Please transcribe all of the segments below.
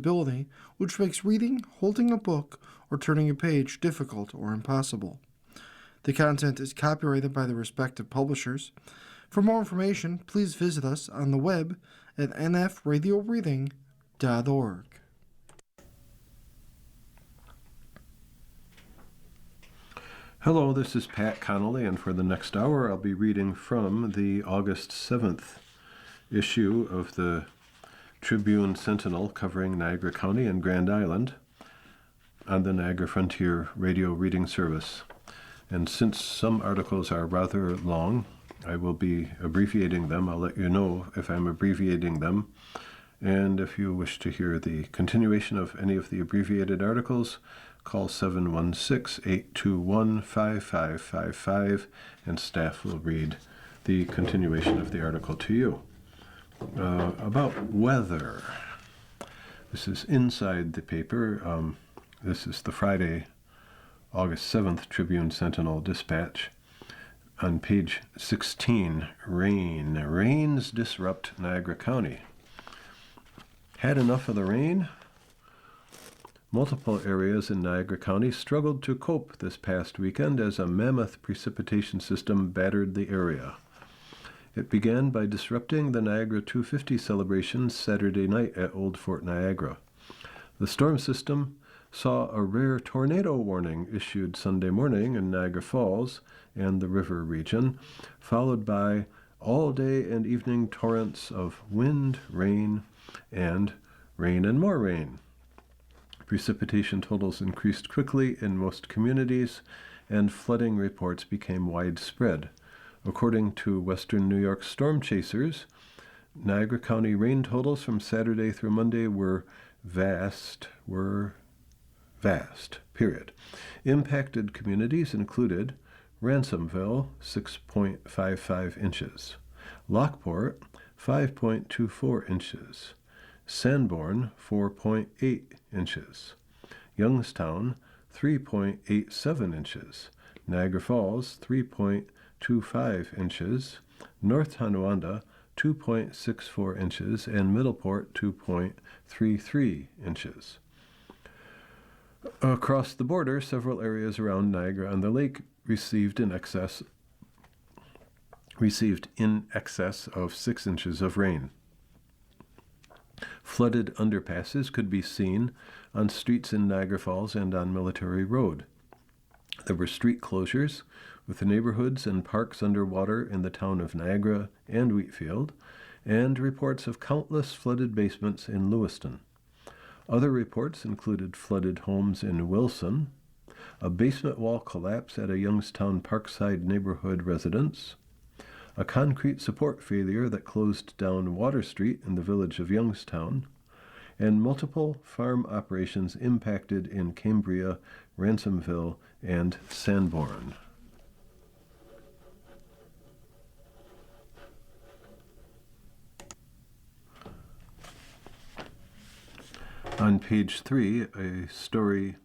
ability, which makes reading, holding a book, or turning a page difficult or impossible. The content is copyrighted by the respective publishers. For more information, please visit us on the web at nfradioreading.org. Hello, this is Pat Connolly, and for the next hour I'll be reading from the August 7th issue of the Tribune Sentinel covering Niagara County and Grand Island on the Niagara Frontier Radio Reading Service. And since some articles are rather long, I will be abbreviating them. I'll let you know if I'm abbreviating them. And if you wish to hear the continuation of any of the abbreviated articles, call 716-821-5555, and staff will read the continuation of the article to you. About weather. This is inside the paper. This is the Friday, August 7th Tribune Sentinel Dispatch. On page 16, rain. Rains disrupt Niagara County. Had enough of the rain? Multiple areas in Niagara County struggled to cope this past weekend as a mammoth precipitation system battered the area. It began by disrupting the Niagara 250 celebrations Saturday night at Old Fort Niagara. The storm system saw a rare tornado warning issued Sunday morning in Niagara Falls and the river region, followed by all-day and evening torrents of wind, rain and more rain. Precipitation totals increased quickly in most communities, and flooding reports became widespread. According to Western New York storm chasers, Niagara County rain totals from Saturday through Monday were vast. Impacted communities included Ransomville, 6.55 inches, Lockport, 5.24 inches, Sanborn, 4.8 inches, Youngstown, 3.87 inches, Niagara Falls, 3.25 inches, North Tonawanda, 2.64 inches, and Middleport, 2.33 inches. Across the border, several areas around Niagara-on-the-Lake received in excess of 6 inches of rain. Flooded underpasses could be seen on streets in Niagara Falls and on Military Road. There were street closures, with the neighborhoods and parks underwater in the town of Niagara and Wheatfield, and reports of countless flooded basements in Lewiston. Other reports included flooded homes in Wilson, a basement wall collapse at a Youngstown Parkside neighborhood residence, a concrete support failure that closed down Water Street in the village of Youngstown, and multiple farm operations impacted in Cambria, Ransomville, and Sanborn. On page 3, a story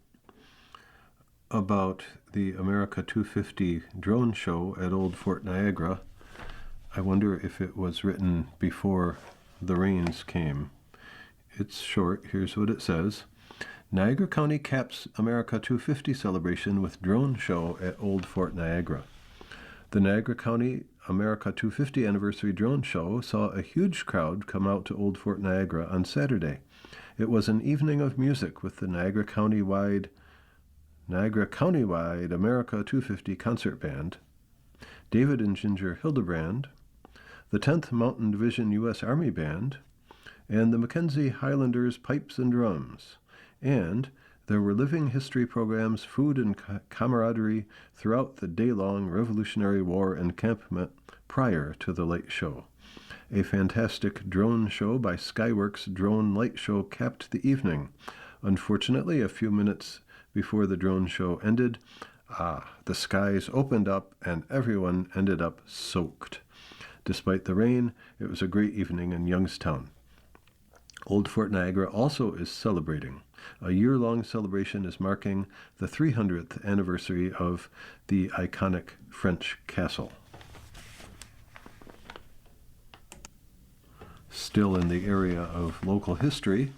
about the America 250 drone show at Old Fort Niagara. I wonder if it was written before the rains came. It's short. Here's what it says. Niagara County caps America 250 celebration with drone show at Old Fort Niagara. The Niagara County America 250 anniversary drone show saw a huge crowd come out to Old Fort Niagara on Saturday. It was an evening of music with the Niagara County-wide America 250 concert band, David and Ginger Hildebrand, the 10th Mountain Division U.S. Army Band, and the Mackenzie Highlanders Pipes and Drums. And there were living history programs, food and camaraderie throughout the day-long Revolutionary War encampment prior to the light show. A fantastic drone show by Skyworks Drone Light Show capped the evening. Unfortunately, a few minutes before the drone show ended, the skies opened up and everyone ended up soaked. Despite the rain, it was a great evening in Youngstown. Old Fort Niagara also is celebrating. A year-long celebration is marking the 300th anniversary of the iconic French castle. Still in the area of local history,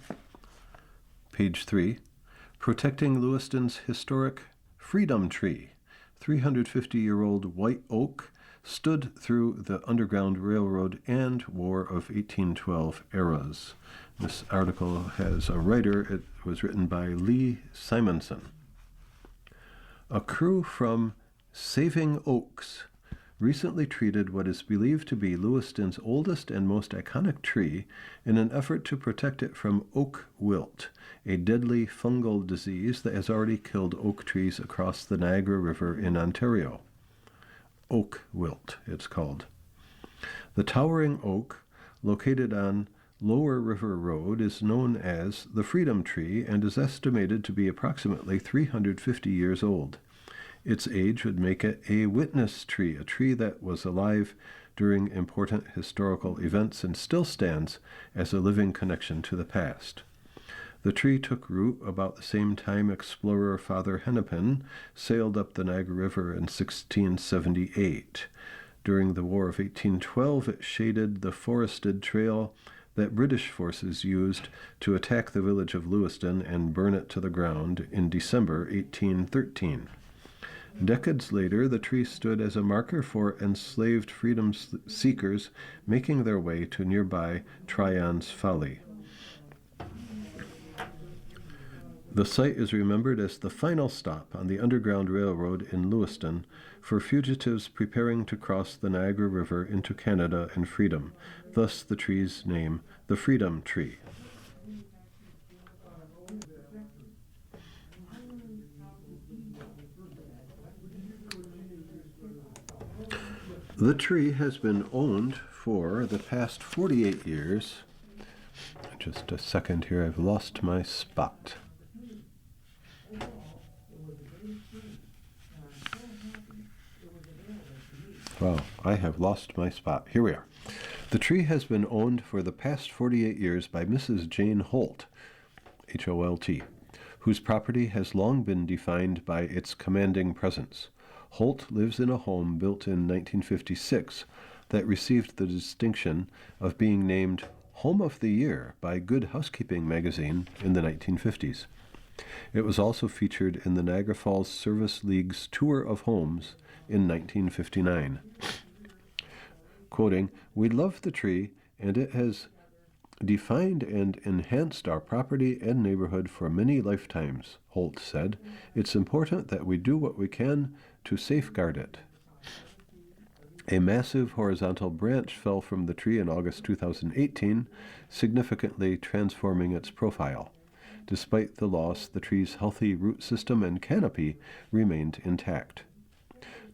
Page 3, protecting Lewiston's historic Freedom Tree. 350-year-old white oak stood through the Underground Railroad and War of 1812 eras. This article has a writer. It was written by Lee Simonson. A crew from Saving Oaks recently treated what is believed to be Lewiston's oldest and most iconic tree in an effort to protect it from oak wilt, a deadly fungal disease that has already killed oak trees across the Niagara River in Ontario. Oak wilt, it's called. The towering oak, located on Lower River Road, is known as the Freedom Tree and is estimated to be approximately 350 years old. Its age would make it a witness tree, a tree that was alive during important historical events and still stands as a living connection to the past. The tree took root about the same time explorer Father Hennepin sailed up the Niagara River in 1678. During the War of 1812, it shaded the forested trail that British forces used to attack the village of Lewiston and burn it to the ground in December 1813. Decades later, the tree stood as a marker for enslaved freedom seekers making their way to nearby Tryon's Folly. The site is remembered as the final stop on the Underground Railroad in Lewiston for fugitives preparing to cross the Niagara River into Canada and freedom, thus the tree's name, the Freedom Tree. The tree has been owned for the past 48 years. Just a second here, I've lost my spot. Wow, I have lost my spot. Here we are. The tree has been owned for the past 48 years by Mrs. Jane Holt, H-O-L-T, whose property has long been defined by its commanding presence. Holt lives in a home built in 1956 that received the distinction of being named Home of the Year by Good Housekeeping magazine in the 1950s. It was also featured in the Niagara Falls Service League's Tour of Homes in 1959. Quoting, "We love the tree, and it has defined and enhanced our property and neighborhood for many lifetimes," Holt said. "It's important that we do what we can to safeguard it." A massive horizontal branch fell from the tree in August 2018, significantly transforming its profile. Despite the loss, the tree's healthy root system and canopy remained intact.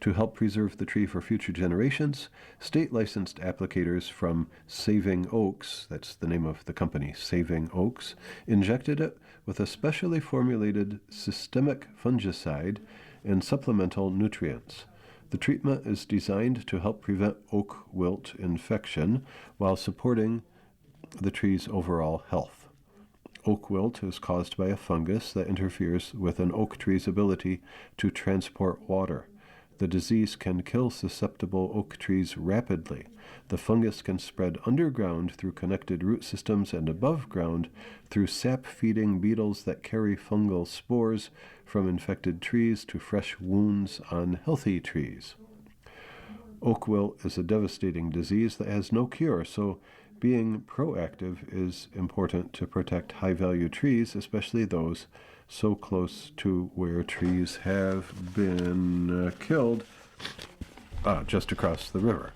To help preserve the tree for future generations, state-licensed applicators from Saving Oaks, that's the name of the company, Saving Oaks, injected it with a specially formulated systemic fungicide and supplemental nutrients. The treatment is designed to help prevent oak wilt infection while supporting the tree's overall health. Oak wilt is caused by a fungus that interferes with an oak tree's ability to transport water. The disease can kill susceptible oak trees rapidly. The fungus can spread underground through connected root systems and above ground through sap-feeding beetles that carry fungal spores from infected trees to fresh wounds on healthy trees. Oak wilt is a devastating disease that has no cure, so being proactive is important to protect high-value trees, especially those so close to where trees have been killed, just across the river.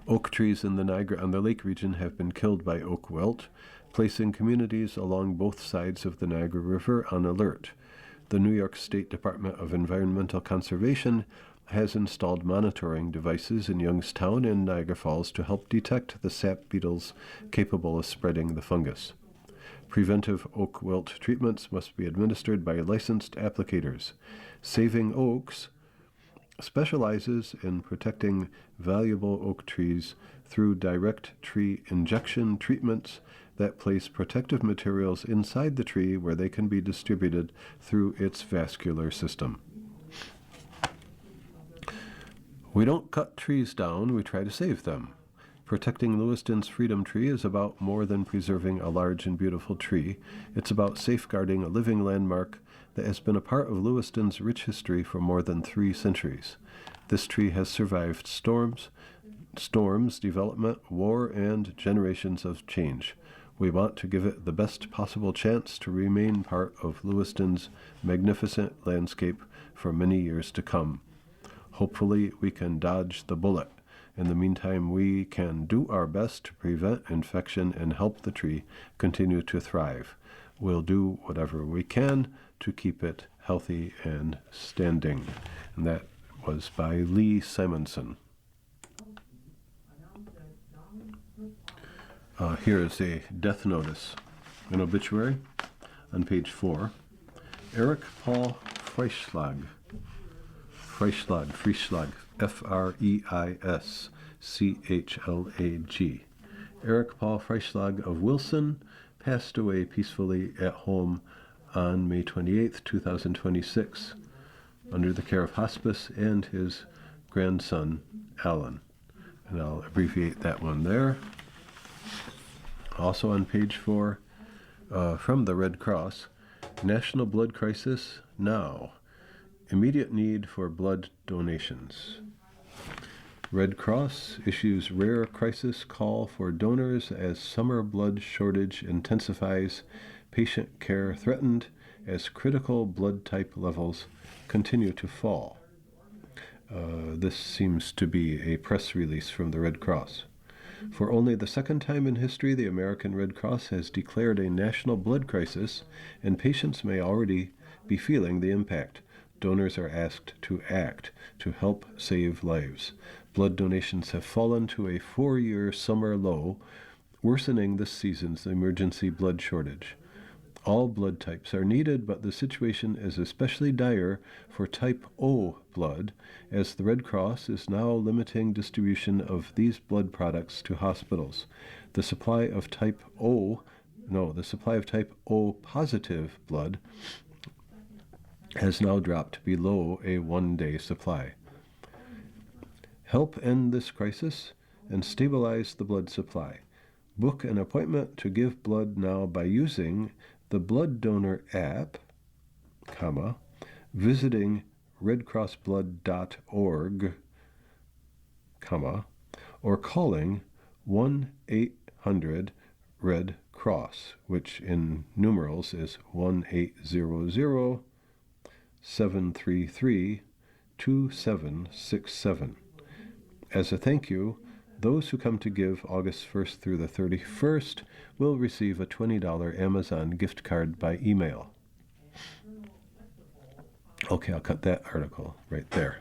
Oak trees in the Niagara on the Lake region have been killed by oak wilt, placing communities along both sides of the Niagara River on alert. The New York State Department of Environmental Conservation has installed monitoring devices in Youngstown and Niagara Falls to help detect the sap beetles capable of spreading the fungus. Preventive oak wilt treatments must be administered by licensed applicators. Saving Oaks specializes in protecting valuable oak trees through direct tree injection treatments that place protective materials inside the tree where they can be distributed through its vascular system. We don't cut trees down, we try to save them. Protecting Lewiston's Freedom Tree is about more than preserving a large and beautiful tree. It's about safeguarding a living landmark that has been a part of Lewiston's rich history for more than 3 centuries. This tree has survived storms, development, war, and generations of change. We want to give it the best possible chance to remain part of Lewiston's magnificent landscape for many years to come. Hopefully, we can dodge the bullet. In the meantime, we can do our best to prevent infection and help the tree continue to thrive. We'll do whatever we can to keep it healthy and standing. And that was by Lee Simonson. Here is a death notice, an obituary on page 4. Eric Paul Freischlag, F-R-E-I-S-C-H-L-A-G. Eric Paul Freischlag of Wilson passed away peacefully at home on May 28, 2026, under the care of hospice and his grandson, Alan. And I'll abbreviate that one there. Also on page 4, from the Red Cross, National Blood Crisis Now. Immediate need for blood donations. Red Cross issues rare crisis call for donors as summer blood shortage intensifies, patient care threatened as critical blood type levels continue to fall. This seems to be a press release from the Red Cross. For only the second time in history, the American Red Cross has declared a national blood crisis, and patients may already be feeling the impact. Donors are asked to act to help save lives. Blood donations have fallen to a 4-year summer low, worsening this season's emergency blood shortage. All blood types are needed, but the situation is especially dire for type O blood, as the Red Cross is now limiting distribution of these blood products to hospitals. The supply of type O positive blood has now dropped below a 1-day supply. Help end this crisis and stabilize the blood supply. Book an appointment to give blood now by using the Blood Donor app, visiting redcrossblood.org, or calling 1-800-RED-CROSS, which in numerals is 1-800-733-2767. As a thank you, those who come to give August 1st through the 31st will receive a $20 Amazon gift card by email. Okay, I'll cut that article right there.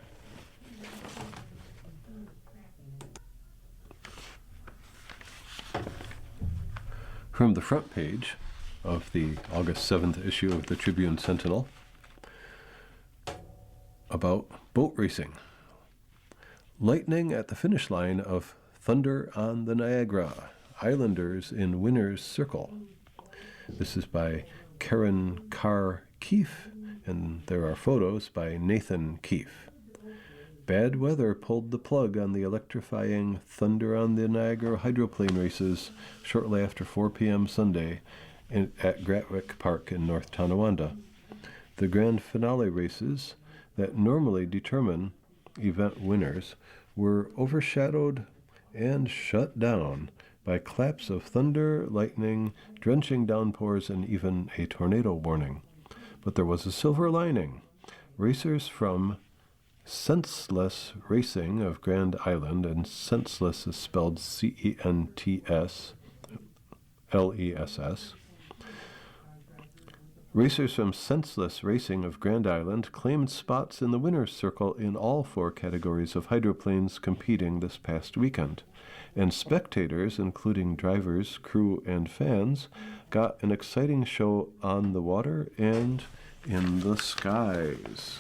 From the front page of the August 7th issue of the Tribune Sentinel, about boat racing. Lightning at the finish line of Thunder on the Niagara, Islanders in winner's circle. This is by Karen Carr Keefe, and there are photos by Nathan Keefe. Bad weather pulled the plug on the electrifying Thunder on the Niagara hydroplane races shortly after 4 p.m. Sunday at Gratwick Park in North Tonawanda. The grand finale races that normally determine event winners were overshadowed and shut down by claps of thunder, lightning, drenching downpours, and even a tornado warning. But there was a silver lining. Racers from Senseless Racing of Grand Island, and Senseless is spelled C-E-N-T-S-L-E-S-S. Racers from Senseless Racing of Grand Island claimed spots in the winner's circle in all 4 categories of hydroplanes competing this past weekend, and spectators, including drivers, crew, and fans, got an exciting show on the water and in the skies.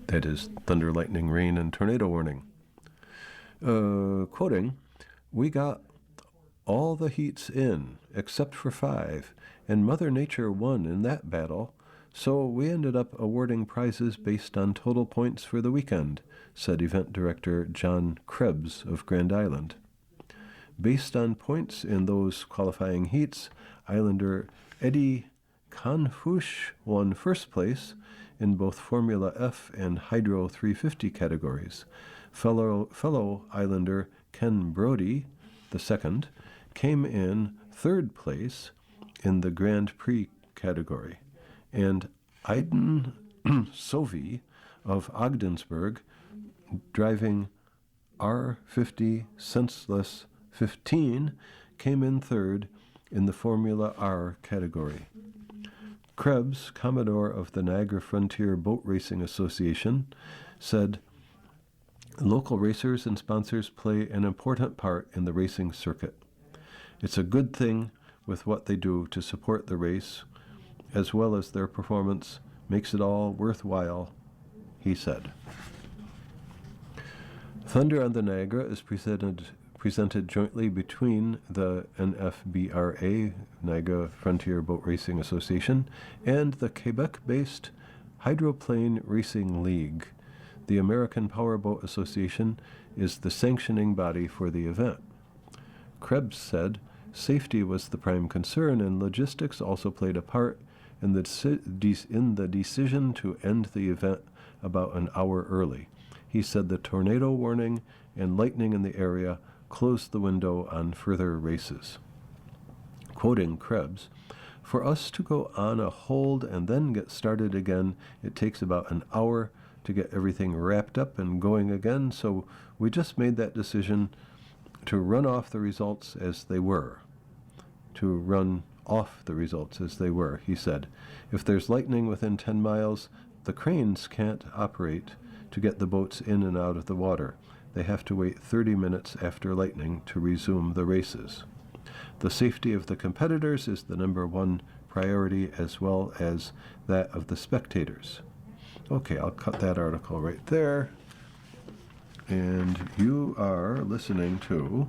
That is thunder, lightning, rain, and tornado warning. Quoting, "We got all the heats in, except for 5, and Mother Nature won in that battle, So we ended up awarding prizes based on total points for the weekend, said event director John Krebs of Grand Island. Based on points in those qualifying heats, Islander Eddie Kanfush won first place in both Formula F and Hydro 350 categories. Fellow Islander Ken Brody, the second, came in third place in the Grand Prix category, and Aiden Sovi of Ogdensburg, driving R50 Senseless 15, came in third in the Formula R category. Krebs, Commodore of the Niagara Frontier Boat Racing Association, said, "Local racers and sponsors play an important part in the racing circuit. It's a good thing with what they do to support the race, as well as their performance makes it all worthwhile," he said. Thunder on the Niagara is presented jointly between the NFBRA, Niagara Frontier Boat Racing Association, and the Quebec-based Hydroplane Racing League. The American Powerboat Association is the sanctioning body for the event. Krebs said safety was the prime concern, and logistics also played a part in the decision to end the event about an hour early. He said the tornado warning and lightning in the area closed the window on further races. Quoting Krebs, "For us to go on a hold and then get started again, it takes about an hour to get everything wrapped up and going again, so we just made that decision to run off the results as they were." He said. "If there's lightning within 10 miles, the cranes can't operate to get the boats in and out of the water. They have to wait 30 minutes after lightning to resume the races. The safety of the competitors is the number one priority, as well as that of the spectators." Okay, I'll cut that article right there. And you are listening to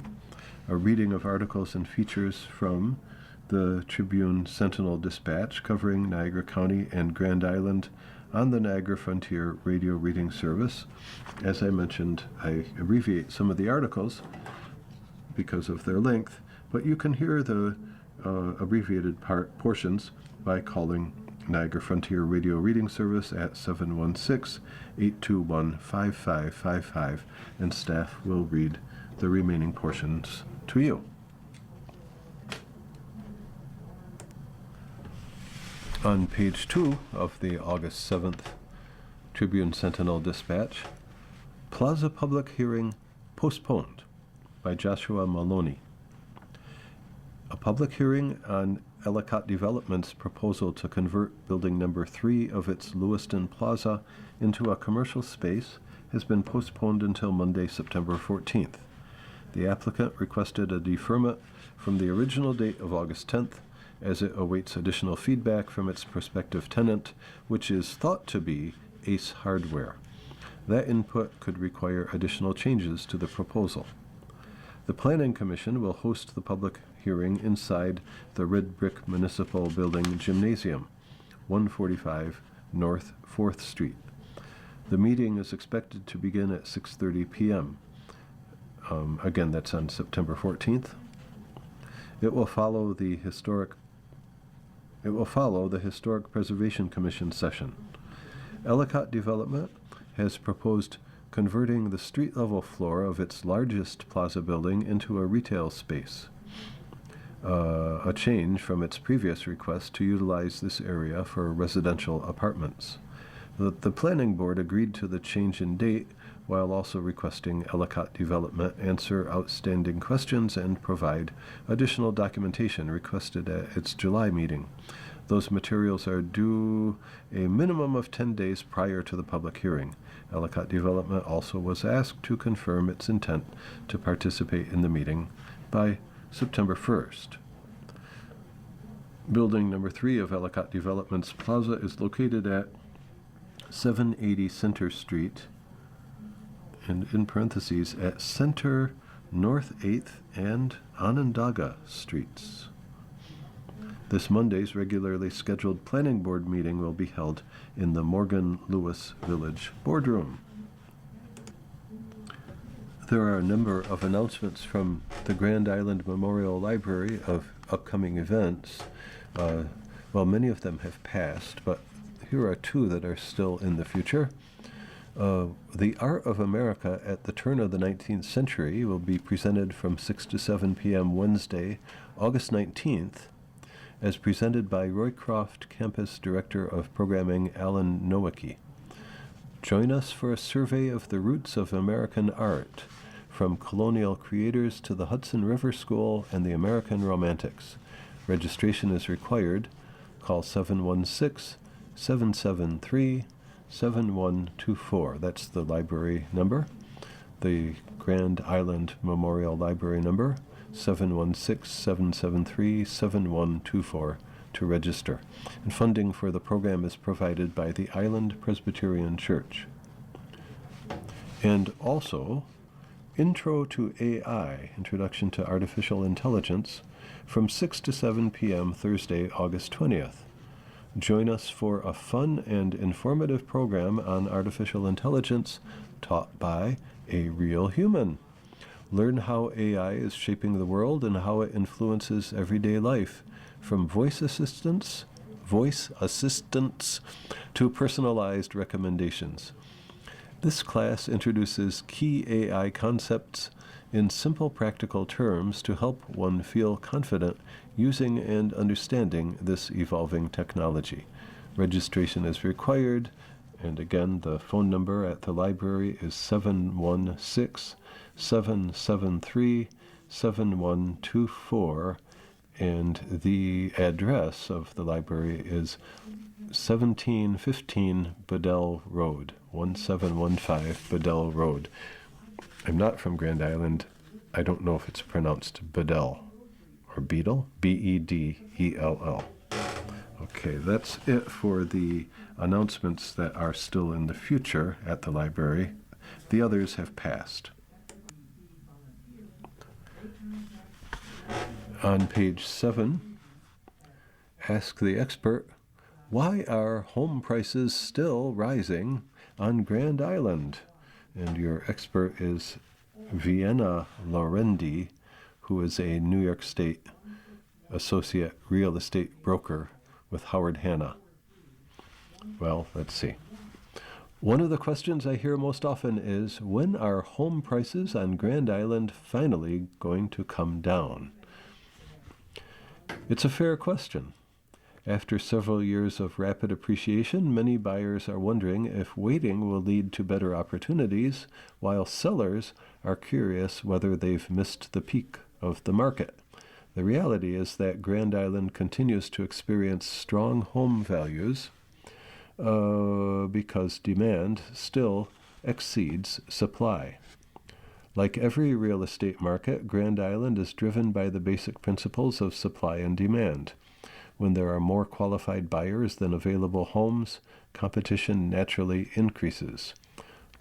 a reading of articles and features from the Tribune Sentinel Dispatch covering Niagara County and Grand Island on the Niagara Frontier Radio Reading Service. As I mentioned, I abbreviate some of the articles because of their length, but you can hear the abbreviated portions by calling Niagara Frontier Radio Reading Service at 716-821-5555, and staff will read the remaining portions to you. On page 2 of the August 7th Tribune Sentinel Dispatch, Plaza Public Hearing Postponed by Joshua Maloney. A public hearing on Ellicott Development's proposal to convert building number 3 of its Lewiston Plaza into a commercial space has been postponed until Monday, September 14th. The applicant requested a deferment from the original date of August 10th, as it awaits additional feedback from its prospective tenant, which is thought to be Ace Hardware. That input could require additional changes to the proposal. The Planning Commission will host the public hearing inside the Red Brick Municipal Building Gymnasium, 145 North 4th Street. The meeting is expected to begin at 6:30 p.m. Again, that's on September 14th. It will follow the Historic Preservation Commission session. Ellicott Development has proposed converting the street-level floor of its largest plaza building into a retail space, a change from its previous request to utilize this area for residential apartments. The Planning Board agreed to the change in date while also requesting Ellicott Development answer outstanding questions and provide additional documentation requested at its July meeting. Those materials are due a minimum of 10 days prior to the public hearing. Ellicott Development also was asked to confirm its intent to participate in the meeting by September 1st. Building number 3 of Ellicott Development's plaza is located at 780 Center Street, and in parentheses, at Center, North 8th, and Onondaga Streets. This Monday's regularly scheduled planning board meeting will be held in the Morgan Lewis Village Boardroom. There are a number of announcements from the Grand Island Memorial Library of upcoming events. Many of them have passed, but here are two that are still in the future. The Art of America at the turn of the 19th century will be presented from 6 to 7 p.m. Wednesday, August 19th, as presented by Roycroft Campus Director of Programming Alan Nowicki. Join us for a survey of the roots of American art, from colonial creators to the Hudson River School and the American Romantics. Registration is required. Call 716-773-7124. That's the library number. The Grand Island Memorial Library number, 716-773-7124 to register. And funding for the program is provided by the Island Presbyterian Church. And also, Intro to AI, Introduction to Artificial Intelligence, from 6 to 7 p.m. Thursday, August 20th. Join us for a fun and informative program on artificial intelligence taught by a real human. Learn how AI is shaping the world and how it influences everyday life, from voice assistants to personalized recommendations. This class introduces key AI concepts in simple, practical terms to help one feel confident using and understanding this evolving technology. Registration is required, and again, the phone number at the library is 716-773-7124, and the address of the library is 1715 Bedell Road, 1715 Bedell Road. I'm not from Grand Island. I don't know if it's pronounced Bedell or Beadle, B-E-D-E-L-L. Okay, that's it for the announcements that are still in the future at the library. The others have passed. On page 7, ask the expert, why are home prices still rising on Grand Island? And your expert is Vienna Lorendi, who is a New York State associate real estate broker with Howard Hanna. Well, let's see. One of the questions I hear most often is, when are home prices on Grand Island finally going to come down? It's a fair question. After several years of rapid appreciation, many buyers are wondering if waiting will lead to better opportunities, while sellers are curious whether they've missed the peak of the market. The reality is that Grand Island continues to experience strong home values because demand still exceeds supply. Like every real estate market, Grand Island is driven by the basic principles of supply and demand. When there are more qualified buyers than available homes, competition naturally increases.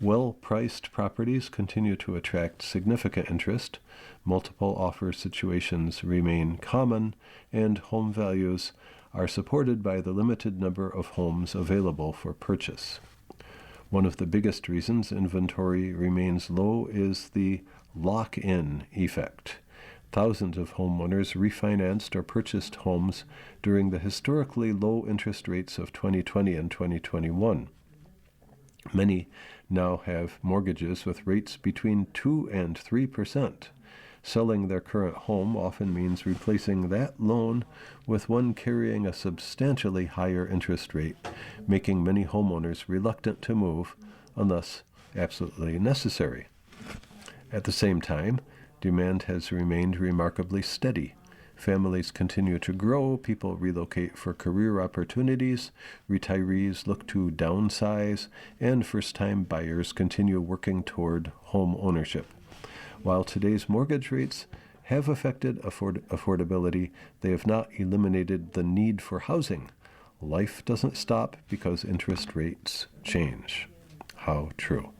Well-priced properties continue to attract significant interest, multiple offer situations remain common, and home values are supported by the limited number of homes available for purchase. One of the biggest reasons inventory remains low is the lock-in effect. Thousands of homeowners refinanced or purchased homes during the historically low interest rates of 2020 and 2021. Many now have mortgages with rates between 2 and 3%. Selling their current home often means replacing that loan with one carrying a substantially higher interest rate, making many homeowners reluctant to move unless absolutely necessary. At the same time, demand has remained remarkably steady. Families continue to grow, people relocate for career opportunities, retirees look to downsize, and first-time buyers continue working toward home ownership. While today's mortgage rates have affected affordability, they have not eliminated the need for housing. Life doesn't stop because interest rates change. How true.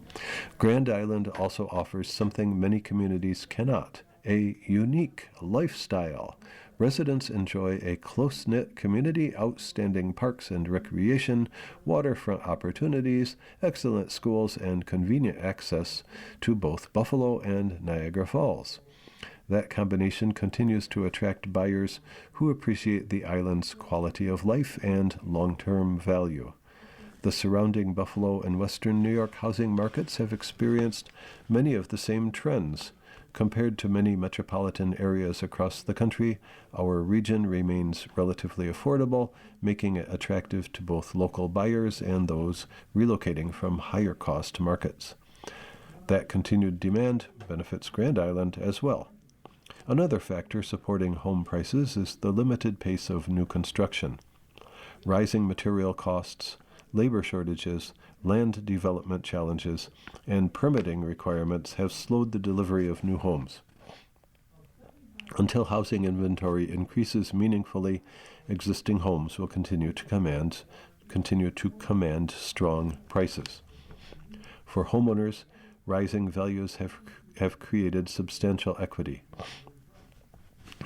Grand Island also offers something many communities cannot, a unique lifestyle. Residents enjoy a close-knit community, outstanding parks and recreation, waterfront opportunities, excellent schools, and convenient access to both Buffalo and Niagara Falls. That combination continues to attract buyers who appreciate the island's quality of life and long-term value. The surrounding Buffalo and Western New York housing markets have experienced many of the same trends. Compared to many metropolitan areas across the country, our region remains relatively affordable, making it attractive to both local buyers and those relocating from higher-cost markets. That continued demand benefits Grand Island as well. Another factor supporting home prices is the limited pace of new construction. Rising material costs, labor shortages, land development challenges, and permitting requirements have slowed the delivery of new homes. Until housing inventory increases meaningfully, existing homes will continue to command strong prices. For homeowners, rising values have created substantial equity.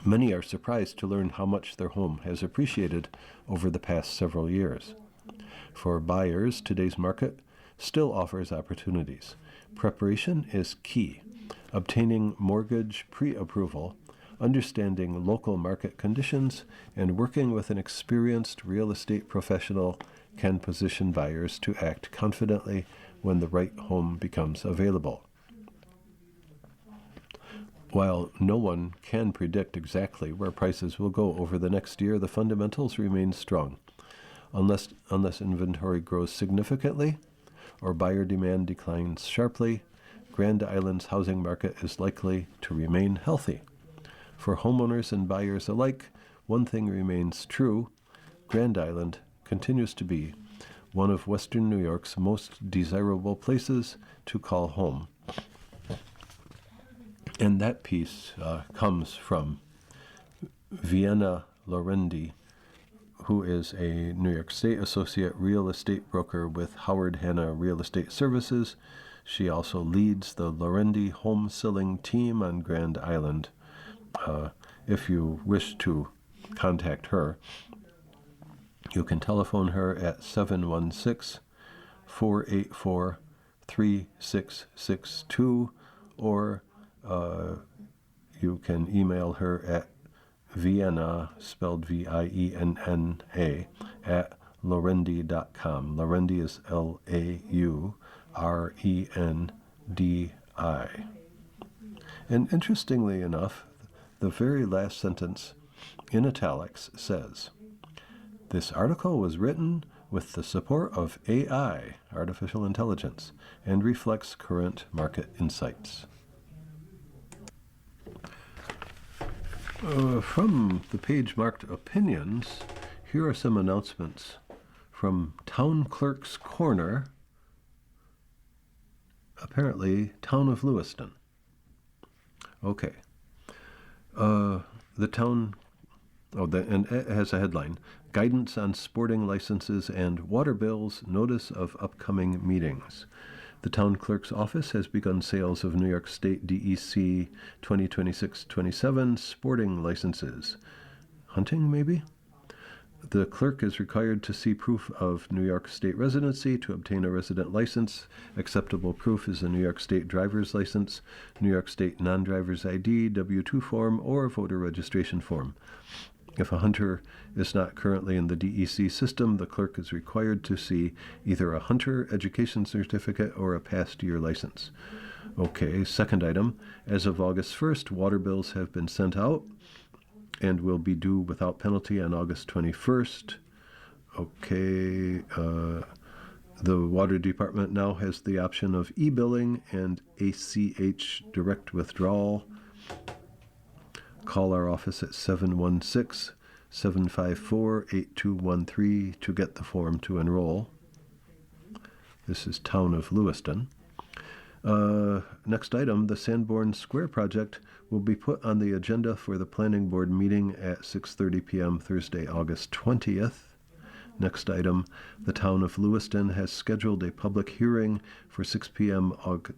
Many are surprised to learn how much their home has appreciated over the past several years. For buyers, today's market still offers opportunities. Preparation is key. Obtaining mortgage pre-approval, understanding local market conditions, and working with an experienced real estate professional can position buyers to act confidently when the right home becomes available. While no one can predict exactly where prices will go over the next year, the fundamentals remain strong. Unless inventory grows significantly or buyer demand declines sharply, Grand Island's housing market is likely to remain healthy. For homeowners and buyers alike, one thing remains true: Grand Island continues to be one of Western New York's most desirable places to call home. And that piece comes from Vienna Lorendi, who is a New York State Associate Real Estate Broker with Howard Hanna Real Estate Services. She also leads the Lorendi home selling team on Grand Island. If you wish to contact her, you can telephone her at 716-484-3662, or you can email her at Vienna, spelled Vienna, at Lorendi.com. Lorendi is Laurendi. And interestingly enough, the very last sentence in italics says, "This article was written with the support of AI, artificial intelligence, and reflects current market insights." From the page marked Opinions, here are some announcements from Town Clerk's Corner, apparently Town of Lewiston. Okay. The town, and it has a headline: Guidance on Sporting Licenses and Water Bills, Notice of Upcoming Meetings. The town clerk's office has begun sales of New York State DEC 2026-27 sporting licenses. Hunting, maybe? The clerk is required to see proof of New York State residency to obtain a resident license. Acceptable proof is a New York State driver's license, New York State non-driver's ID, W-2 form, or voter registration form. If a hunter is not currently in the DEC system, the clerk is required to see either a hunter education certificate or a past year license. Okay, second item. As of August 1st, water bills have been sent out and will be due without penalty on August 21st. Okay, the Water Department now has the option of e-billing and ACH direct withdrawal. Call our office at 716-754-8213 to get the form to enroll. This is Town of Lewiston. Next item, the Sanborn Square project will be put on the agenda for the Planning Board meeting at 6:30 p.m. Thursday, August 20th. Next item, the Town of Lewiston has scheduled a public hearing for 6 p.m.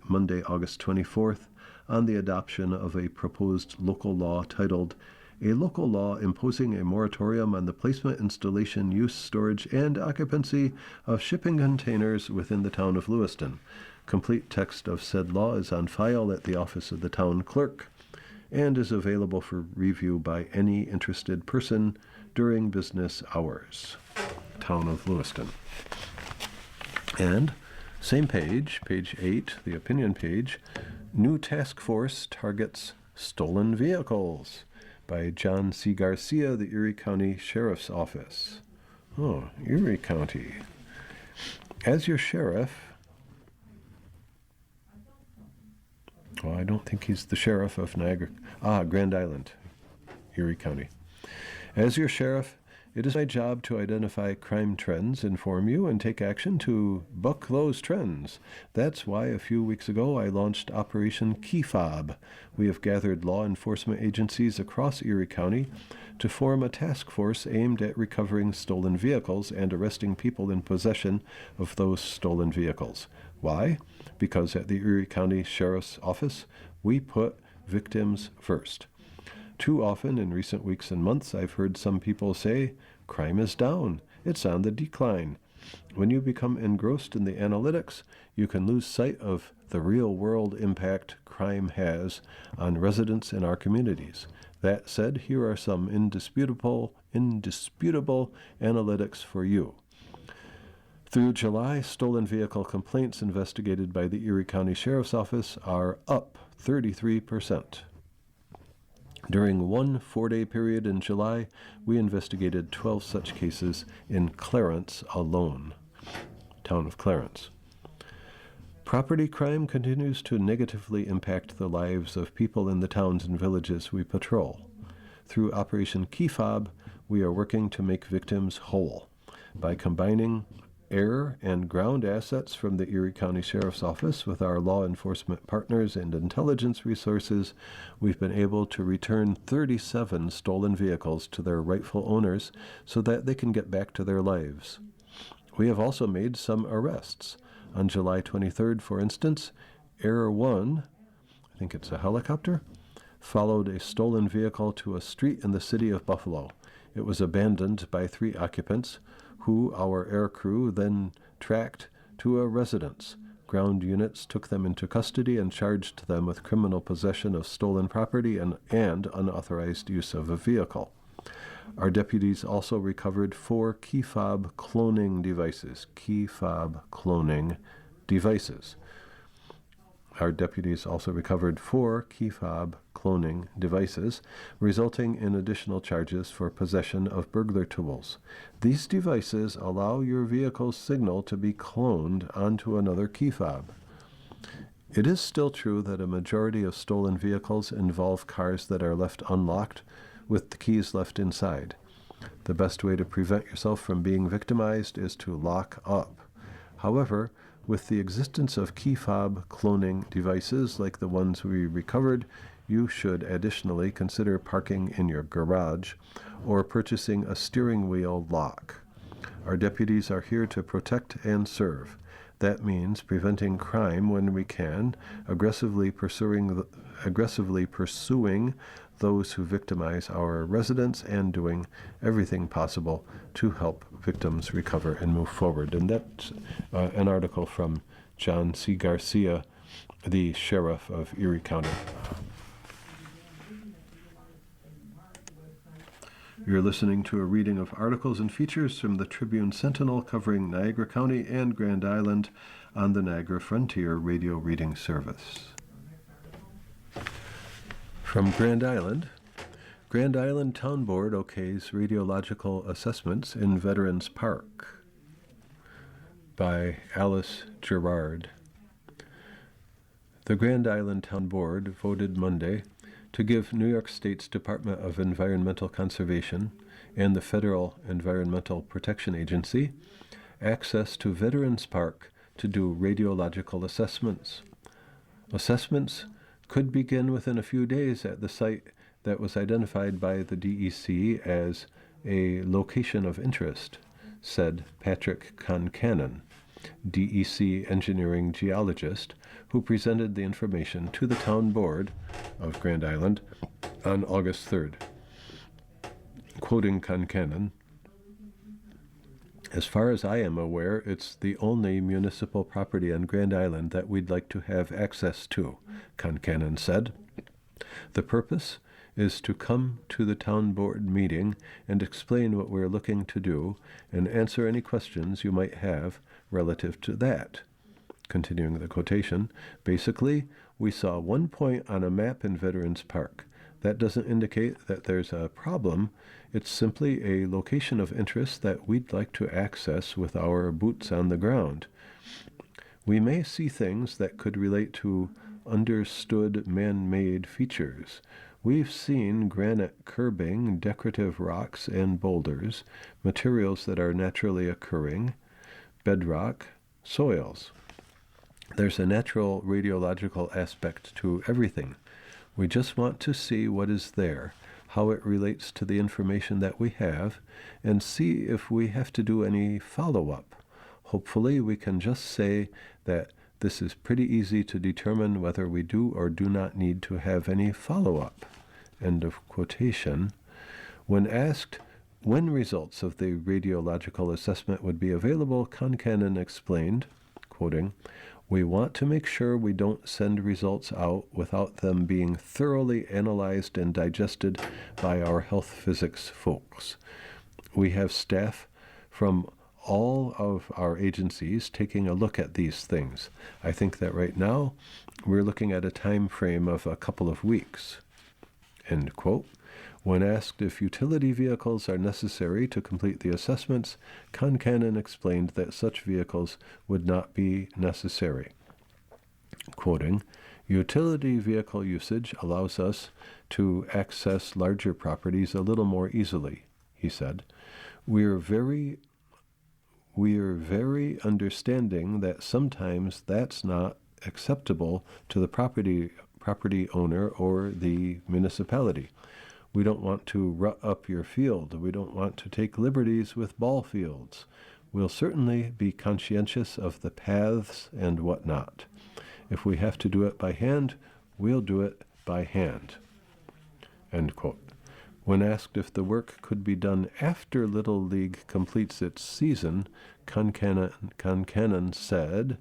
Monday, August 24th, on the adoption of a proposed local law titled a local law imposing a moratorium on the placement, installation, use, storage, and occupancy of shipping containers within the town of Lewiston. Complete text of said law is on file at the office of the town clerk and is available for review by any interested person during business hours. Town of Lewiston. And same page, page 8, the opinion page, new task force targets stolen vehicles by John C. Garcia, the Erie County Sheriff's Office. Oh, Erie County. As your sheriff, I don't think he's the sheriff of Niagara. Grand Island, Erie County. As your sheriff, it is my job to identify crime trends, inform you, and take action to buck those trends. That's why a few weeks ago I launched Operation Key Fob. We have gathered law enforcement agencies across Erie County to form a task force aimed at recovering stolen vehicles and arresting people in possession of those stolen vehicles. Why? Because at the Erie County Sheriff's Office, we put victims first. Too often in recent weeks and months, I've heard some people say, crime is down, it's on the decline. When you become engrossed in the analytics, you can lose sight of the real-world impact crime has on residents in our communities. That said, here are some indisputable analytics for you. Through July, stolen vehicle complaints investigated by the Erie County Sheriff's Office are up 33%. During one 4-day period in July, we investigated 12 such cases in Clarence alone, town of Clarence. Property crime continues to negatively impact the lives of people in the towns and villages we patrol. Through Operation Key Fob, we are working to make victims whole by combining air and ground assets from the Erie County Sheriff's Office with our law enforcement partners and intelligence resources. We've been able to return 37 stolen vehicles to their rightful owners so that they can get back to their lives. We have also made some arrests. On July 23rd, for instance, Air 1, I think it's a helicopter, followed a stolen vehicle to a street in the city of Buffalo. It was abandoned by 3 occupants, who our air crew then tracked to a residence. Ground units took them into custody and charged them with criminal possession of stolen property and unauthorized use of a vehicle. Our deputies also recovered 4 key fob cloning devices. Key fob cloning devices. Our deputies also recovered 4 key fob cloning devices, resulting in additional charges for possession of burglar tools. These devices allow your vehicle's signal to be cloned onto another key fob. It is still true that a majority of stolen vehicles involve cars that are left unlocked with the keys left inside. The best way to prevent yourself from being victimized is to lock up. However, with the existence of key fob cloning devices like the ones we recovered, you should additionally consider parking in your garage or purchasing a steering wheel lock. Our deputies are here to protect and serve. That means preventing crime when we can, aggressively pursuing those who victimize our residents, and doing everything possible to help victims recover and move forward. And that's an article from John C. Garcia, the sheriff of Erie County. You're listening to a reading of articles and features from the Tribune Sentinel covering Niagara County and Grand Island on the Niagara Frontier Radio Reading Service. From Grand Island Town Board okays radiological assessments in Veterans Park by Alice Gerard. The Grand Island Town Board voted Monday to give New York State's Department of Environmental Conservation and the Federal Environmental Protection Agency access to Veterans Park to do radiological assessments. Assessments could begin within a few days at the site that was identified by the DEC as a location of interest, said Patrick Concannon, DEC engineering geologist, who presented the information to the town board of Grand Island on August 3rd. quoting Concannon, "As far as I am aware, it's the only municipal property on Grand Island that we'd like to have access to," Concannon said. "The purpose is to come to the town board meeting and explain what we're looking to do and answer any questions you might have relative to that." Continuing the quotation, "Basically, we saw one point on a map in Veterans Park. That doesn't indicate that there's a problem. It's simply a location of interest that we'd like to access with our boots on the ground. We may see things that could relate to understood man-made features. We've seen granite curbing, decorative rocks and boulders, materials that are naturally occurring, bedrock, soils. There's a natural radiological aspect to everything. We just want to see what is there, how it relates to the information that we have, and see if we have to do any follow-up. Hopefully we can just say that this is pretty easy to determine whether we do or do not need to have any follow-up." End of quotation. When asked when results of the radiological assessment would be available, Concannon explained, quoting, "We want to make sure we don't send results out without them being thoroughly analyzed and digested by our health physics folks. We have staff from all of our agencies taking a look at these things. I think that right now we're looking at a time frame of a couple of weeks." End quote. When asked if utility vehicles are necessary to complete the assessments, Concannon explained that such vehicles would not be necessary. Quoting, "Utility vehicle usage allows us to access larger properties a little more easily," he said. We're very understanding that sometimes that's not acceptable to the property owner or the municipality. We don't want to rut up your field. We don't want to take liberties with ball fields. We'll certainly be conscientious of the paths and whatnot. If we have to do it by hand, we'll do it by hand." End quote. When asked if the work could be done after Little League completes its season, Concannon said,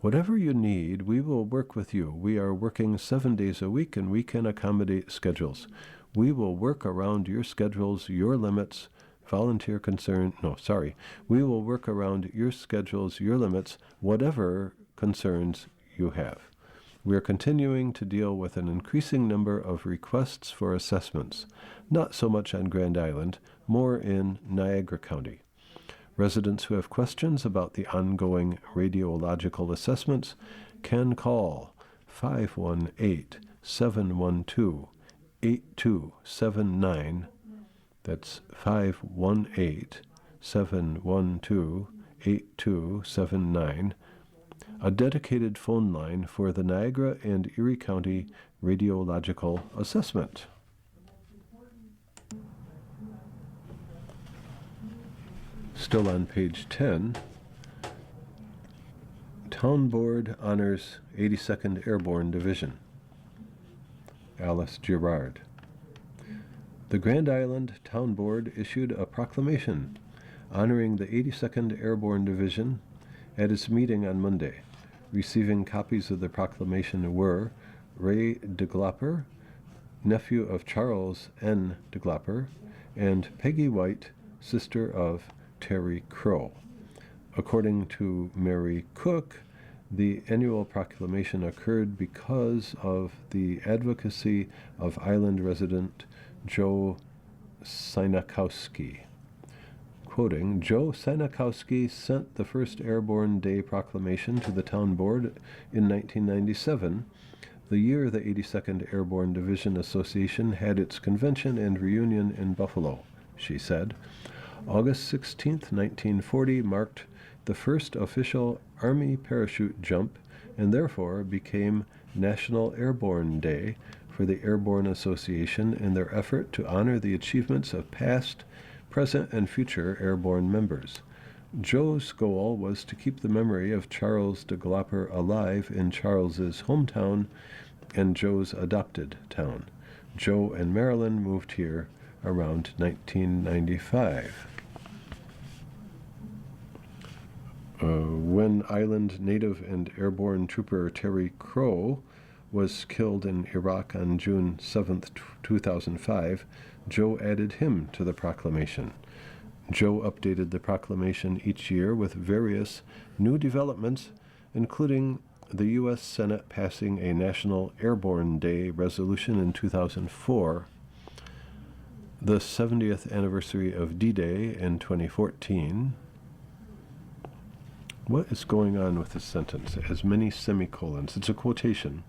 "Whatever you need, we will work with you. We are working 7 days a week, and we can accommodate schedules. We will work around your schedules, your limits, We will work around your schedules, your limits, whatever concerns you have. We are continuing to deal with an increasing number of requests for assessments, not so much on Grand Island, more in Niagara County. Residents who have questions about the ongoing radiological assessments can call 518-712-8279. That's 518-712-8279. A dedicated phone line for the Niagara and Erie County Radiological Assessment. Still on page 10, Town Board honors 82nd Airborne Division. Alice Girard. The Grand Island Town Board issued a proclamation honoring the 82nd Airborne Division at its meeting on Monday. Receiving copies of the proclamation were Ray DeGlopper, nephew of Charles N. DeGlopper, and Peggy White, sister of Terry Crow. According to Mary Cook, the annual proclamation occurred because of the advocacy of island resident Joe Sinakowski. Quoting, Joe Sinakowski sent the first Airborne Day proclamation to the town board in 1997, the year the 82nd Airborne Division Association had its convention and reunion in Buffalo, she said. August 16, 1940 marked the first official Army parachute jump and therefore became National Airborne Day for the Airborne Association in their effort to honor the achievements of past, present, and future airborne members. Joe's goal was to keep the memory of Charles DeGlopper alive in Charles's hometown and Joe's adopted town. Joe and Marilyn moved here around 1995. When Island Native and Airborne Trooper Terry Crow was killed in Iraq on June 7, 2005, Joe added him to the proclamation. Joe updated the proclamation each year with various new developments, including the U.S. Senate passing a National Airborne Day resolution in 2004, the 70th anniversary of D-Day in 2014. What is going on with this sentence? It has many semicolons. It's a quotation.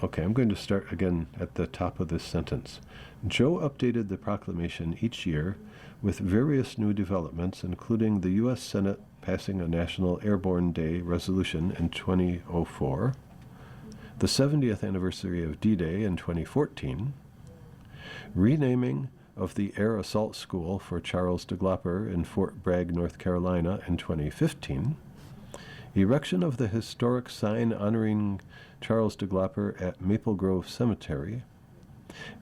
Okay, I'm going to start again at the top of this sentence. Joe updated the proclamation each year with various new developments, including the U.S. Senate passing a National Airborne Day resolution in 2004, the 70th anniversary of D-Day in 2014, renaming of the Air Assault School for Charles DeGlopper in Fort Bragg, North Carolina in 2015, erection of the historic sign honoring Charles DeGlopper at Maple Grove Cemetery,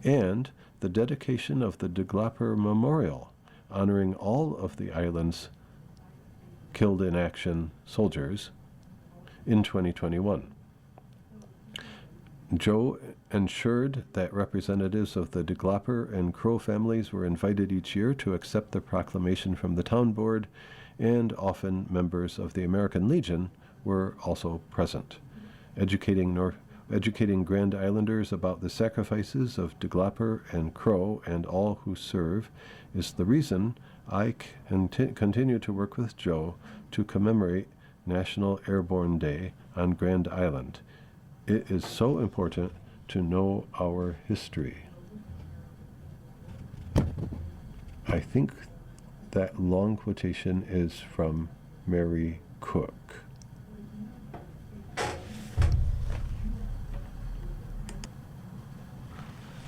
and the dedication of the DeGlopper Memorial, honoring all of the island's killed in action soldiers in 2021. Joe ensured that representatives of the DeGlopper and Crow families were invited each year to accept the proclamation from the town board, and often members of the American Legion were also present. Educating Grand Islanders about the sacrifices of DeGlopper and Crow and all who serve is the reason I continue to work with Joe to commemorate National Airborne Day on Grand Island. It is so important to know our history. I think that long quotation is from Mary Cook.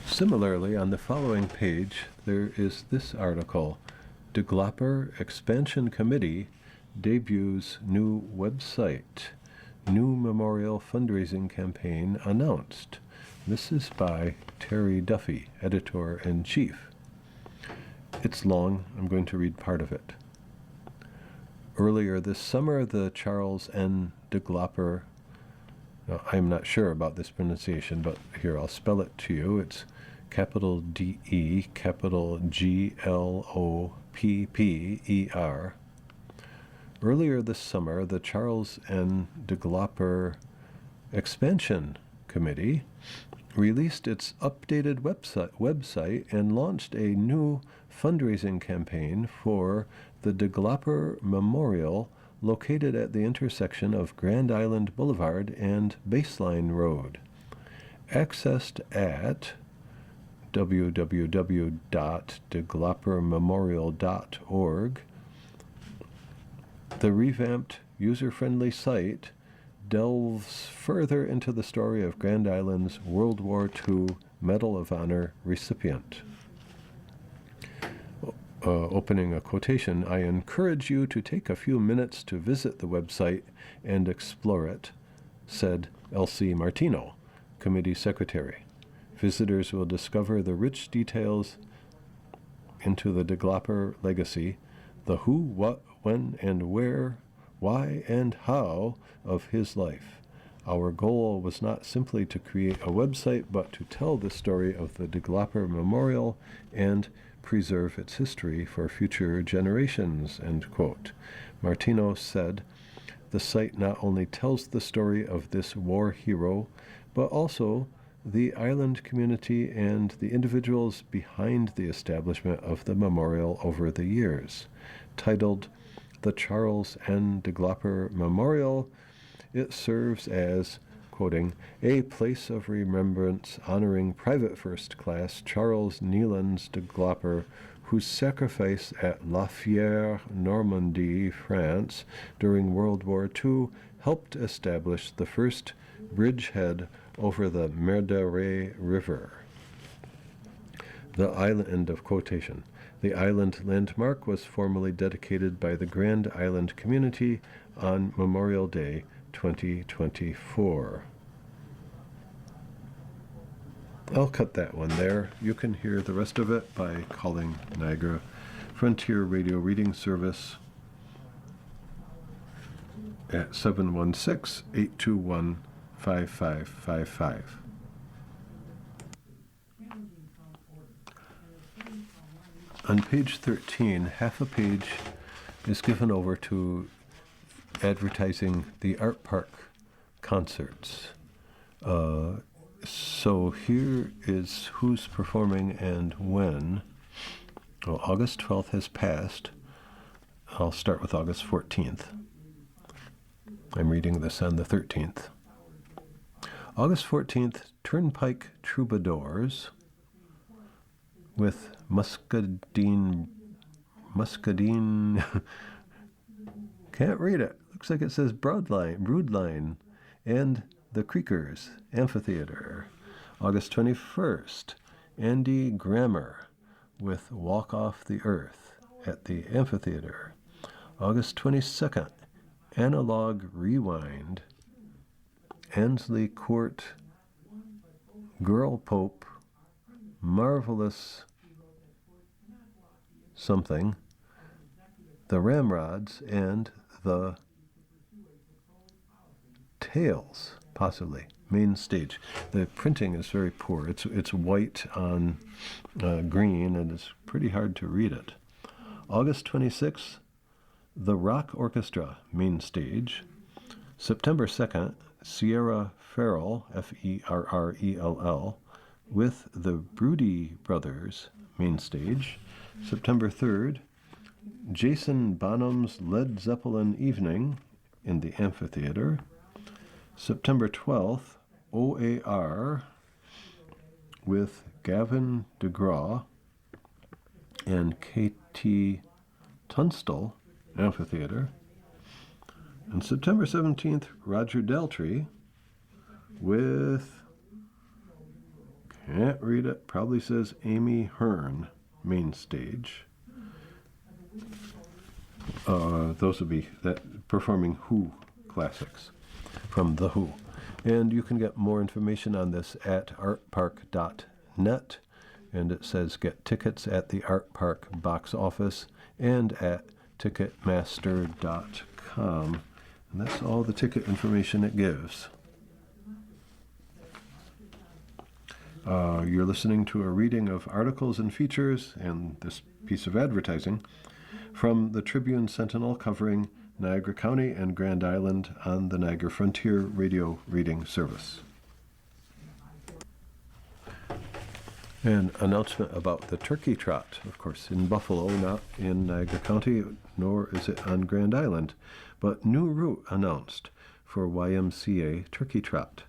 Similarly, on the following page, there is this article, DeGlopper Expansion Committee debuts new website. New memorial fundraising campaign announced. This is by Terry Duffy, editor-in-chief. It's long. I'm going to read part of it. Earlier this summer, the Charles N. DeGlopper, I'm not sure about this pronunciation, but here, I'll spell it to you. It's capital D-E, capital G-L-O-P-P-E-R. Earlier this summer, the Charles N. DeGlopper Expansion Committee released its updated website and launched a new fundraising campaign for the DeGlopper Memorial located at the intersection of Grand Island Boulevard and Baseline Road. Accessed at www.degloppermemorial.org, the revamped, user-friendly site delves further into the story of Grand Island's World War II Medal of Honor recipient. Opening a quotation, I encourage you to take a few minutes to visit the website and explore it, said Elsie Martino, committee secretary. Visitors will discover the rich details into the DeGlopper legacy, the who, what, when, and where, why, and how of his life. Our goal was not simply to create a website, but to tell the story of the DeGlopper Memorial and preserve its history for future generations, end quote. Martino said, the site not only tells the story of this war hero, but also the island community and the individuals behind the establishment of the memorial over the years. Titled the Charles N. DeGlopper Memorial, it serves as, quoting, a place of remembrance honoring Private First Class Charles Neilands DeGlopper, whose sacrifice at La Fière, Normandy, France, during World War II helped establish the first bridgehead over the Merdere River. The island, end of quotation. The island landmark was formally dedicated by the Grand Island community on Memorial Day 2024. I'll cut that one there. You can hear the rest of it by calling Niagara Frontier Radio Reading Service at 716-821-5555. On page 13, half a page is given over to advertising the Art Park concerts. So here is who's performing and when. Well, August 12th has passed. I'll start with August 14th. I'm reading this on the 13th. August 14th, Turnpike Troubadours with Muscadine, can't read it. Looks like it says Broodline, and the Creekers Amphitheater. August 21st, Andy Grammer with Walk Off the Earth at the Amphitheater. August 22nd, Analog Rewind, Ansley Court, Girl Pope, Marvelous Something, the Ramrods, and the Tales, possibly, main stage. The printing is very poor. It's white on green, and it's pretty hard to read it. August 26th, the Rock Orchestra, main stage. September 2nd, Sierra Farrell, Ferrell, with the Broody Brothers, main stage. September 3rd, Jason Bonham's Led Zeppelin Evening in the Amphitheater. September 12th, OAR with Gavin DeGraw and K.T. Tunstall, Amphitheater. And September 17th, Roger Daltrey with, can't read it, probably says Amy Hearn, main stage. Those would be that performing Who classics from The Who. And you can get more information on this at artpark.net. And it says get tickets at the Art Park box office and at ticketmaster.com. And that's all the ticket information it gives. You're listening to a reading of articles and features and this piece of advertising from the Tribune Sentinel covering Niagara County and Grand Island on the Niagara Frontier Radio Reading Service. An announcement about the Turkey Trot, of course, in Buffalo, not in Niagara County, nor is it on Grand Island, but new route announced for YMCA Turkey Trot.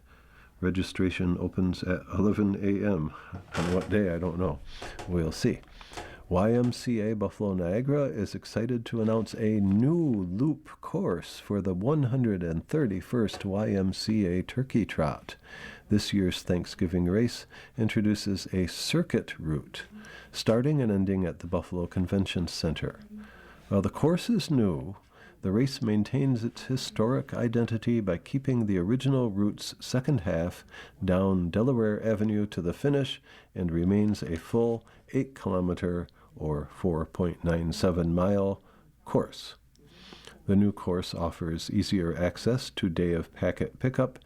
Registration opens at 11 a.m. On what day, I don't know. We'll see. YMCA Buffalo Niagara is excited to announce a new loop course for the 131st YMCA Turkey Trot. This year's Thanksgiving race introduces a circuit route, starting and ending at the Buffalo Convention Center. While the course is new, the race maintains its historic identity by keeping the original route's second half down Delaware Avenue to the finish and remains a full 8-kilometer or 4.97-mile course. The new course offers easier access to day-of-packet pickup,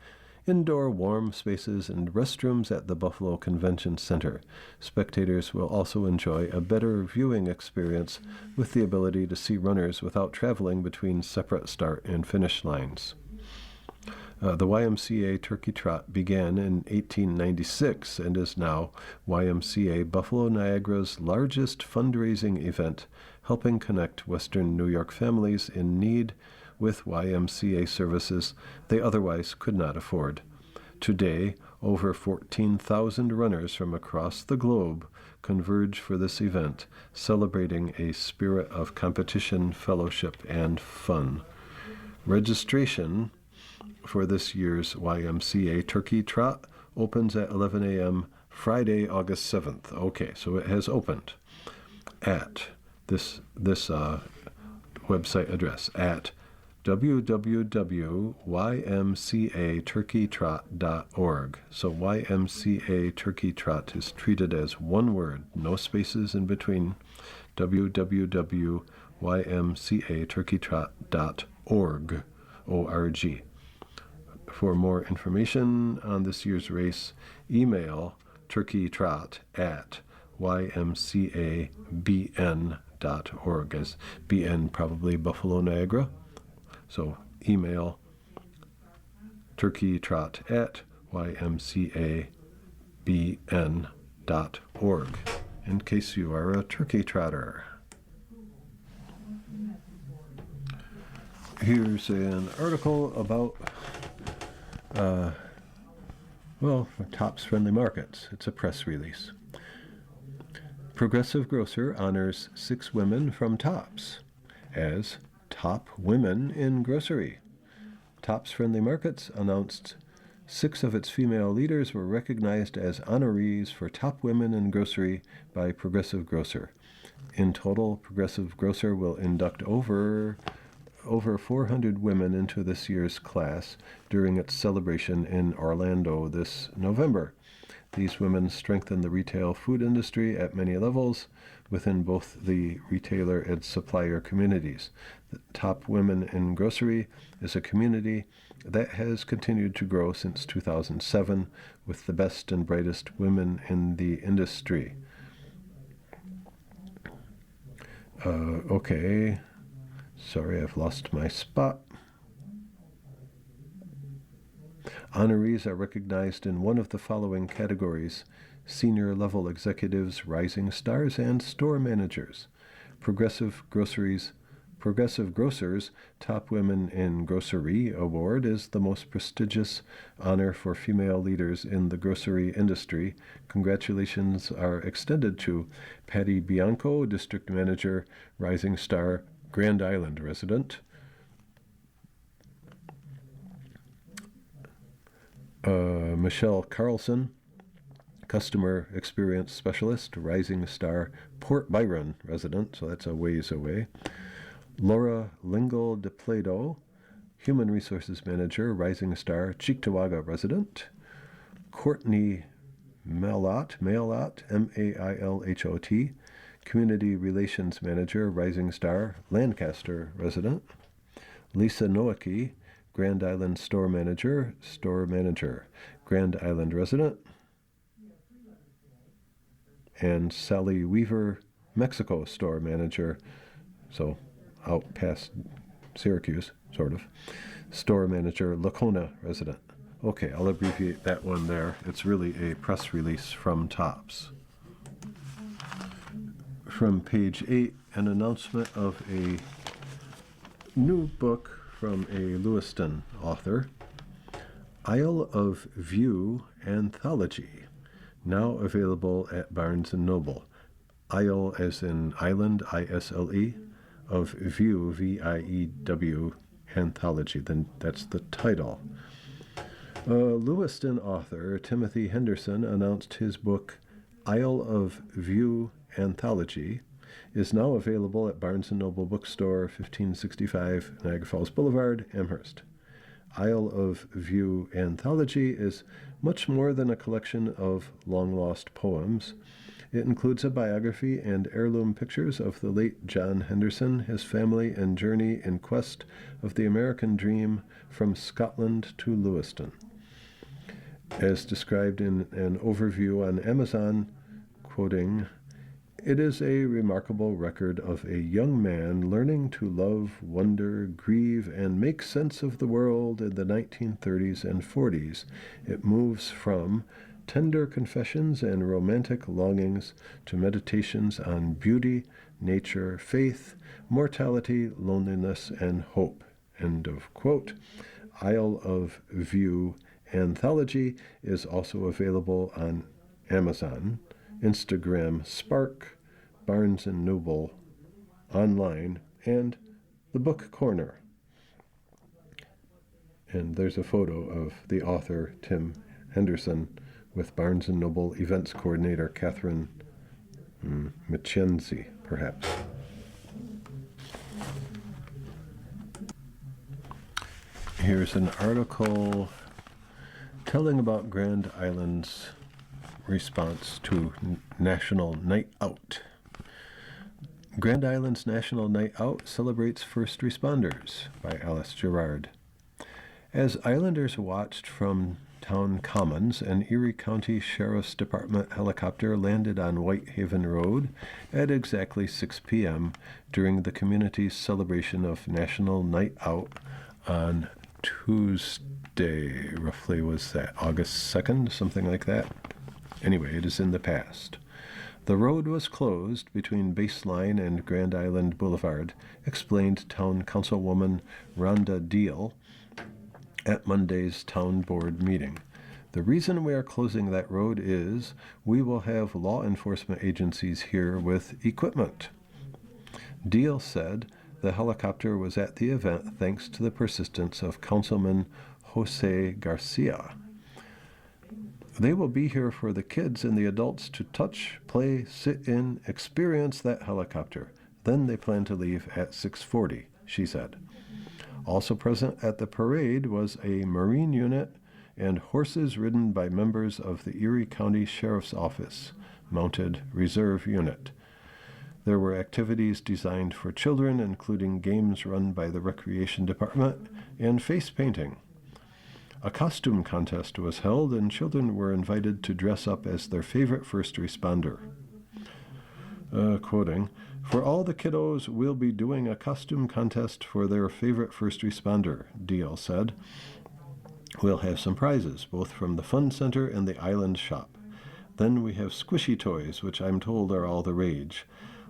indoor warm spaces, and restrooms at the Buffalo Convention Center. Spectators will also enjoy a better viewing experience with the ability to see runners without traveling between separate start and finish lines. The YMCA Turkey Trot began in 1896 and is now YMCA Buffalo Niagara's largest fundraising event, helping connect Western New York families in need with YMCA services they otherwise could not afford. Today, over 14,000 runners from across the globe converge for this event, celebrating a spirit of competition, fellowship, and fun. Registration for this year's YMCA Turkey Trot opens at 11 a.m. Friday, August 7th. Okay, so it has opened at this website address at www.ymcaturkeytrot.org. So YMCA Turkey Trot is treated as one word, no spaces in between. www.ymcaturkeytrot.org. O-R-G. For more information on this year's race, email turkeytrot@ymcabn.org, as BN probably Buffalo Niagara. So email turkeytrot@ymcabn.org in case you are a turkey trotter. Here's an article about Tops Friendly Markets. It's a press release. Progressive Grocer honors 6 women from Tops as top women in grocery. Tops Friendly Markets announced 6 of its female leaders were recognized as honorees for top women in grocery by Progressive Grocer. In total, Progressive Grocer will induct over 400 women into this year's class during its celebration in Orlando this November. These women strengthen the retail food industry at many levels within both the retailer and supplier communities. The Top Women in Grocery is a community that has continued to grow since 2007 with the best and brightest women in the industry. Okay. Sorry, I've lost my spot. Honorees are recognized in one of the following categories: senior level executives, rising stars, and store managers. Progressive Grocers Top Women in Grocery Award is the most prestigious honor for female leaders in the grocery industry. Congratulations are extended to Patty Bianco, District Manager, Rising Star, Grand Island resident. Michelle Carlson, Customer Experience Specialist, Rising Star, Port Byron resident, so that's a ways away. Laura Lingle de Plado, Human Resources Manager, Rising Star, Cheektowaga resident. Courtney Mailot, M-A-I-L-H-O-T, Community Relations Manager, Rising Star, Lancaster resident. Lisa Nowicki, Grand Island Store Manager, Grand Island resident. And Sally Weaver, Mexico Store Manager, so out past Syracuse, sort of. Store Manager, Lacona resident. Okay, I'll abbreviate that one there. It's really a press release from Tops. From page 8, an announcement of a new book from a Lewiston author, Isle of View Anthology, now available at Barnes & Noble. Isle as in island, I-S-L-E, of View, V-I-E-W, Anthology. Then that's the title. Lewiston author Timothy Henderson announced his book, Isle of View Anthology, is now available at Barnes & Noble Bookstore, 1565 Niagara Falls Boulevard, Amherst. Isle of View Anthology is much more than a collection of long-lost poems. It includes a biography and heirloom pictures of the late John Henderson, his family, and journey in quest of the American dream from Scotland to Lewiston. As described in an overview on Amazon, quoting, "It is a remarkable record of a young man learning to love, wonder, grieve, and make sense of the world in the 1930s and 40s. It moves from tender confessions and romantic longings to meditations on beauty, nature, faith, mortality, loneliness, and hope." End of quote. Isle of View Anthology is also available on Amazon, Instagram Spark, Barnes & Noble online, and the Book Corner. And there's a photo of the author, Tim Henderson, with Barnes & Noble events coordinator, Catherine Mackenzie, perhaps. Here's an article telling about Grand Island's response to National Night Out. Grand Island's National Night Out celebrates first responders by Alice Gerard. As Islanders watched from town commons, an Erie County Sheriff's Department helicopter landed on Whitehaven Road at exactly 6 p.m. during the community's celebration of National Night Out on Tuesday. Roughly, was that August 2nd, something like that? Anyway, it is in the past. The road was closed between Baseline and Grand Island Boulevard, explained Town Councilwoman Rhonda Deal at Monday's town board meeting. The reason we are closing that road is we will have law enforcement agencies here with equipment. Deal said the helicopter was at the event thanks to the persistence of Councilman Jose Garcia. They will be here for the kids and the adults to touch, play, sit in, experience that helicopter. Then they plan to leave at 6:40, she said. Also present at the parade was a Marine unit and horses ridden by members of the Erie County Sheriff's Office Mounted Reserve Unit. There were activities designed for children, including games run by the Recreation Department and face painting. A costume contest was held, and children were invited to dress up as their favorite first responder. Quoting, "For all the kiddos, we'll be doing a costume contest for their favorite first responder," Deal said. "We'll have some prizes, both from the Fun Center and the Island Shop. Then we have squishy toys, which I'm told are all the rage.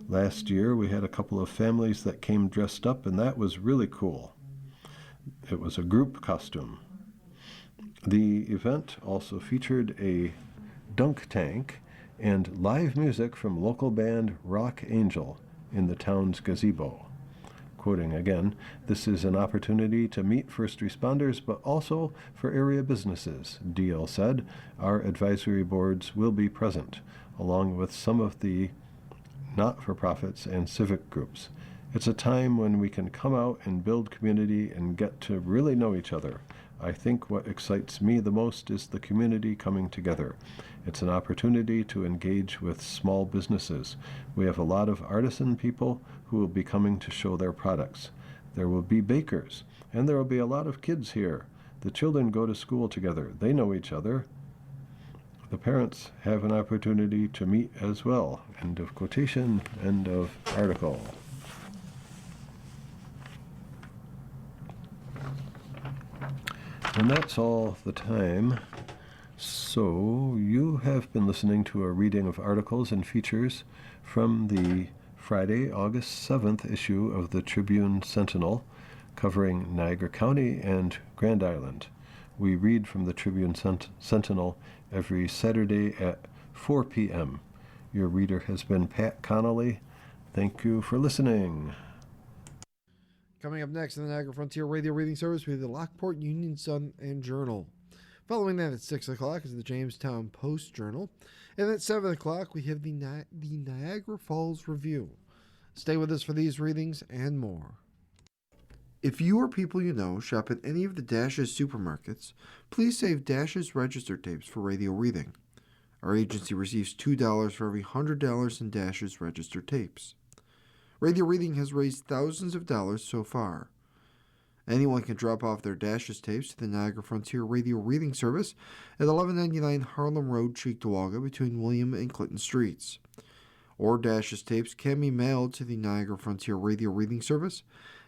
Last year, we had a couple of families that came dressed up, and that was really cool. It was a group costume." The event also featured a dunk tank and live music from local band Rock Angel in the town's gazebo. Quoting again, "This is an opportunity to meet first responders, but also for area businesses," Deal said. "Our advisory boards will be present, along with some of the not-for-profits and civic groups. It's a time when we can come out and build community and get to really know each other. I think what excites me the most is the community coming together. It's an opportunity to engage with small businesses. We have a lot of artisan people who will be coming to show their products. There will be bakers, and there will be a lot of kids here. The children go to school together. They know each other. The parents have an opportunity to meet as well." End of quotation, end of article. And that's all the time. So you have been listening to a reading of articles and features from the Friday, August 7th issue of the Tribune Sentinel, covering Niagara County and Grand Island. We read from the Tribune Sentinel every Saturday at 4 p.m. Your reader has been Pat Connolly. Thank you for listening. Coming up next in the Niagara Frontier Radio Reading Service, we have the Lockport Union Sun and Journal. Following that at 6 o'clock is the Jamestown Post Journal. And at 7 o'clock, we have the Niagara Falls Review. Stay with us for these readings and more. If you or people you know shop at any of the Dash's supermarkets, please save Dash's register tapes for radio reading. Our agency receives $2 for every $100 in Dash's register tapes. Radio reading has raised thousands of dollars so far. Anyone can drop off their Dash's tapes to the Niagara Frontier Radio Reading Service at 1199 Harlem Road, Cheektowaga, between William and Clinton Streets. Or Dash's tapes can be mailed to the Niagara Frontier Radio Reading Service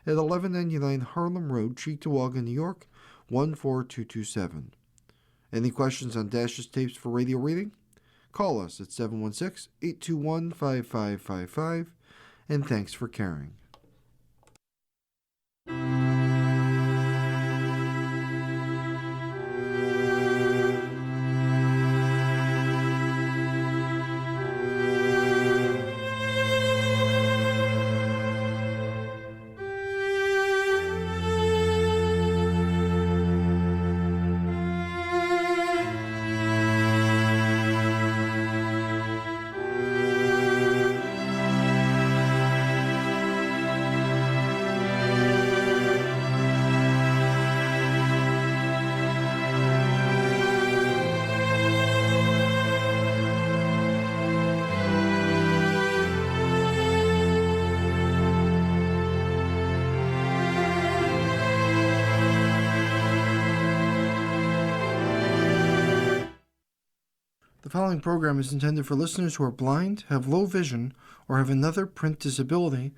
at 1199 Harlem Road, Cheektowaga, New York, 14227. Any questions on Dash's tapes for radio reading? Call us at 716-821-5555, and thanks for caring. following program is intended for listeners who are blind, have low vision, or have another print disability,